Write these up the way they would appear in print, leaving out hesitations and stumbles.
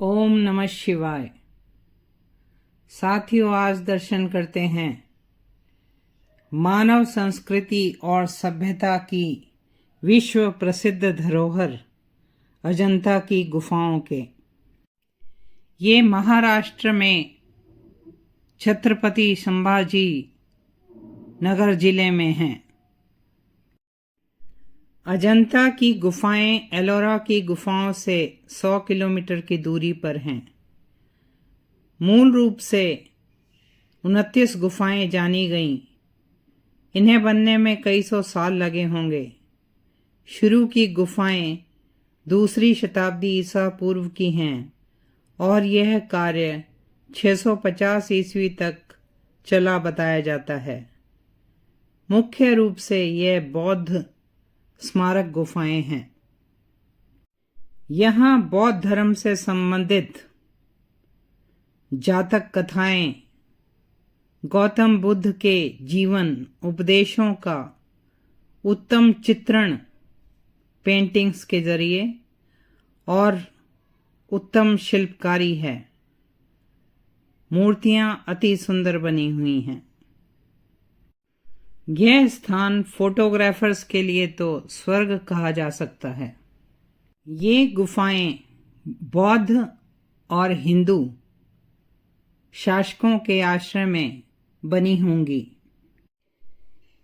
ओम नमः शिवाय। साथियों, आज दर्शन करते हैं मानव संस्कृति और सभ्यता की विश्व प्रसिद्ध धरोहर अजंता की गुफाओं के। ये महाराष्ट्र में छत्रपति संभाजी नगर जिले में हैं। अजंता की गुफाएं एलोरा की गुफाओं से 100 किलोमीटर की दूरी पर हैं। मूल रूप से 29 गुफाएं जानी गईं। इन्हें बनने में कई सौ साल लगे होंगे। शुरू की गुफाएं 2री शताब्दी ईसा पूर्व की हैं और यह कार्य 650 ईस्वी तक चला बताया जाता है। मुख्य रूप से यह बौद्ध स्मारक गुफाएं हैं। यहाँ बौद्ध धर्म से संबंधित जातक कथाएं, गौतम बुद्ध के जीवन उपदेशों का उत्तम चित्रण पेंटिंग्स के जरिए और उत्तम शिल्पकारी है। मूर्तियां अति सुंदर बनी हुई हैं। यह स्थान फोटोग्राफर्स के लिए तो स्वर्ग कहा जा सकता है। ये गुफाएं बौद्ध और हिंदू शासकों के आश्रय में बनी होंगी।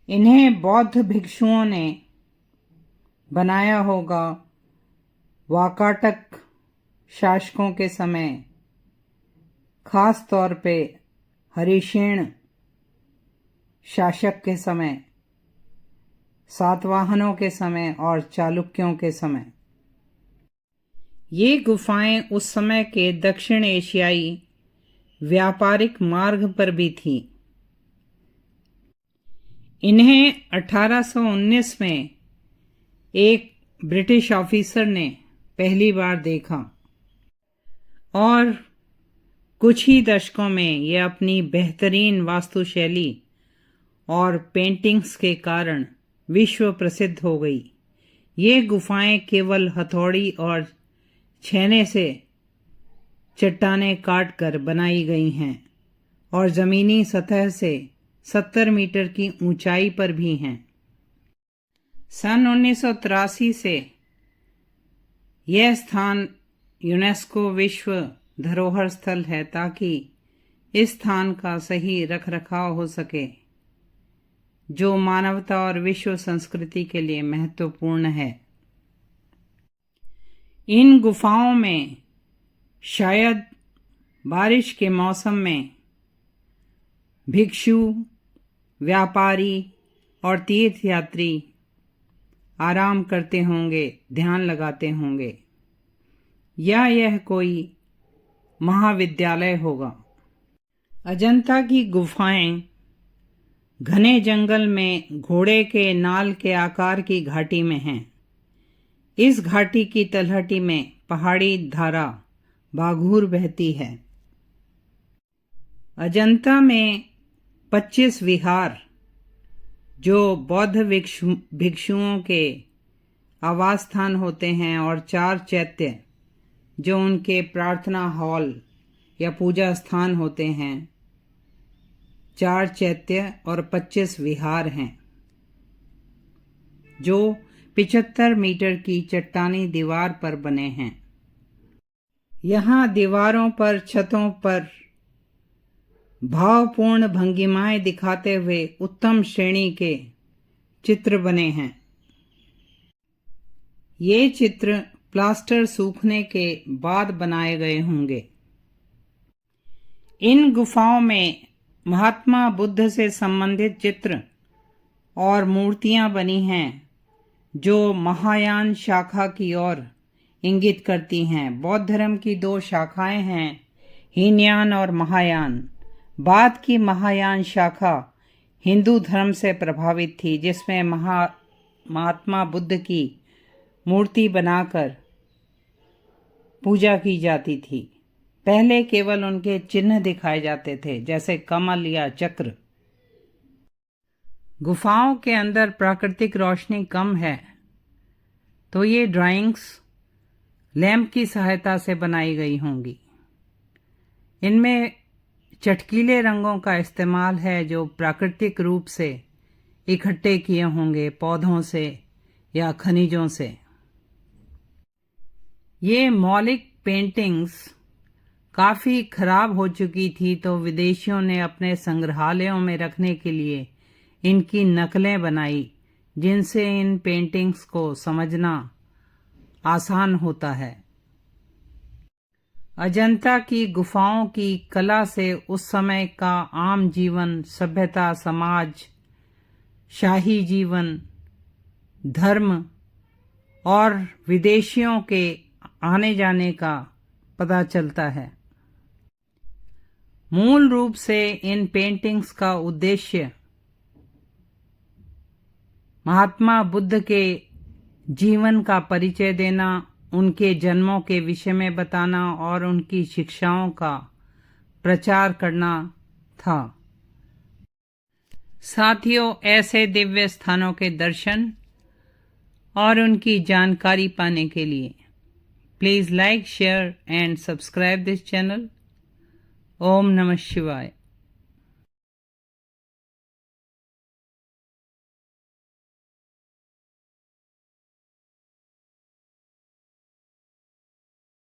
इन्हें बौद्ध भिक्षुओं ने बनाया होगा वाकाटक शासकों के समय, खास तौर पे हरिशेन शासक के समय, सातवाहनों के समय और चालुक्यों के समय। ये गुफाएं उस समय के दक्षिण एशियाई व्यापारिक मार्ग पर भी थीं। इन्हें 1819 में एक ब्रिटिश ऑफिसर ने पहली बार देखा और कुछ ही दशकों में यह अपनी बेहतरीन वास्तुशैली और पेंटिंग्स के कारण विश्व प्रसिद्ध हो गई। ये गुफाएं केवल हथौड़ी और छेने से चट्टानें काट कर बनाई गई हैं और जमीनी सतह से 70 मीटर की ऊंचाई पर भी हैं। सन 1983 से यह स्थान यूनेस्को विश्व धरोहर स्थल है ताकि इस स्थान का सही रखरखाव हो सके, जो मानवता और विश्व संस्कृति के लिए महत्वपूर्ण है। इन गुफाओं में शायद बारिश के मौसम में भिक्षु, व्यापारी और तीर्थयात्री आराम करते होंगे, ध्यान लगाते होंगे, या यह कोई महाविद्यालय होगा। अजंता की गुफाएं घने जंगल में घोड़े के नाल के आकार की घाटी में हैं। इस घाटी की तलहटी में पहाड़ी धारा बाघूर बहती है। अजंता में 25 विहार, जो बौद्ध भिक्षुओं के आवास स्थान होते हैं, और 4 चैत्य, जो उनके प्रार्थना हॉल या पूजा स्थान होते हैं। 4 चैत्य और 25 विहार हैं, जो 75 मीटर की चट्टानी दीवार पर बने हैं। यहाँ दीवारों पर, छतों पर भावपूर्ण भंगिमाएं दिखाते हुए उत्तम श्रेणी के चित्र बने हैं। ये चित्र प्लास्टर सूखने के बाद बनाए गए होंगे। इन गुफाओं में महात्मा बुद्ध से संबंधित चित्र और मूर्तियां बनी हैं, जो महायान शाखा की ओर इंगित करती हैं। बौद्ध धर्म की 2 शाखाएं हैं, हीनयान और महायान। बाद की महायान शाखा हिंदू धर्म से प्रभावित थी, जिसमें महात्मा बुद्ध की मूर्ति बनाकर पूजा की जाती थी। पहले केवल उनके चिन्ह दिखाए जाते थे, जैसे कमल या चक्र। गुफाओं के अंदर प्राकृतिक रोशनी कम है, तो ये ड्राइंग्स लैंप की सहायता से बनाई गई होंगी। इनमें चटकीले रंगों का इस्तेमाल है जो प्राकृतिक रूप से इकट्ठे किए होंगे पौधों से या खनिजों से। ये मौलिक पेंटिंग्स काफ़ी खराब हो चुकी थी तो विदेशियों ने अपने संग्रहालयों में रखने के लिए इनकी नकलें बनाई, जिनसे इन पेंटिंग्स को समझना आसान होता है। अजंता की गुफाओं की कला से उस समय का आम जीवन, सभ्यता, समाज, शाही जीवन, धर्म और विदेशियों के आने जाने का पता चलता है। मूल रूप से इन पेंटिंग्स का उद्देश्य महात्मा बुद्ध के जीवन का परिचय देना, उनके जन्मों के विषय में बताना और उनकी शिक्षाओं का प्रचार करना था। साथियों, ऐसे दिव्य स्थानों के दर्शन और उनकी जानकारी पाने के लिए please like, share and subscribe this channel. ओम नमः शिवाय।